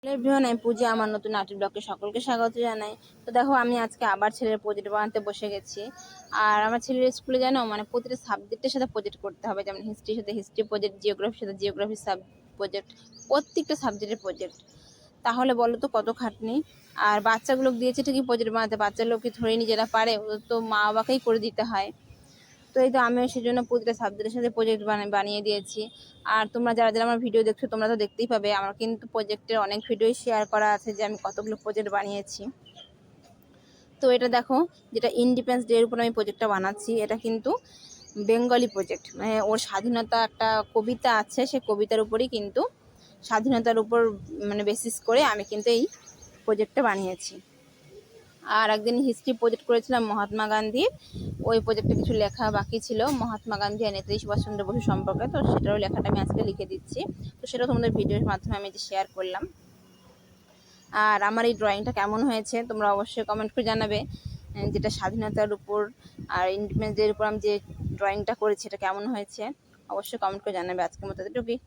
Hello everyone, আমি পূজা। আমার নতুন আর্ট ব্লগে সকলকে স্বাগত জানাই। তো দেখো, আমি আজকে আবার ছেলের প্রজেক্ট বানাতে বসে গেছি। আর আমার ছেলের স্কুলে জানো, মানে প্রতিটা সাবজেক্টের সাথে প্রজেক্ট করতে হবে। যেমন হিস্ট্রির সাথে হিস্ট্রি প্রজেক্ট, জিওগ্রাফির সাথে জিওগ্রাফি প্রজেক্ট, প্রত্যেকটা সাবজেক্টের প্রজেক্ট। তাহলে বলো তো কত খাটনি। আর বাচ্চাগুলোকে দিয়েছে ঠিকই প্রজেক্ট বানাতে, বাচ্চাগুলোকে ধরে নিজেরা পারে, ও তো মা বাবাকেই করে দিতে হয়। তো এই তো আমিও সেজন্য প্রতিটা সাবজেক্টের সাথে প্রজেক্ট বানিয়ে দিয়েছি। আর তোমরা যারা যারা আমার ভিডিও দেখছো, তোমরা তো দেখতেই পাবে, আমার কিন্তু প্রজেক্টের অনেক ভিডিওই শেয়ার করা আছে যে আমি কতগুলো প্রজেক্ট বানিয়েছি। তো এটা দেখো, যেটা ইন্ডিপেন্ডেন্স ডে এর উপর আমি প্রজেক্টটা বানাচ্ছি, এটা কিন্তু বেঙ্গলি প্রজেক্ট। মানে ওর স্বাধীনতা একটা কবিতা আছে, সেই কবিতার উপরই কিন্তু স্বাধীনতার উপর মানে বেসিস করে আমি কিন্তু এই প্রজেক্টটা বানিয়েছি। আর একদিন হিস্ট্রি প্রজেক্ট করেছিলাম মহাত্মা গান্ধীর। ওই প্রজেক্টে কিছু লেখা বাকি ছিল মহাত্মা গান্ধী আর নেতাজি সুভাষচন্দ্র বসু সম্পর্কে, তো সেটারও লেখাটা আমি আজকে লিখে দিচ্ছি। তো সেটা তোমাদের ভিডিওর মাধ্যমে আমি যে শেয়ার করলাম। আর আমার এই ড্রয়িংটা কেমন হয়েছে তোমরা অবশ্যই কমেন্ট করে জানাবে, যেটা স্বাধীনতার উপর আর ইন্ডিপেন্ডেন্স ডের উপর আমি যে ড্রয়িংটা করেছি এটা কেমন হয়েছে অবশ্যই কমেন্ট করে জানাবে। আজকের মতো এতটুকুই।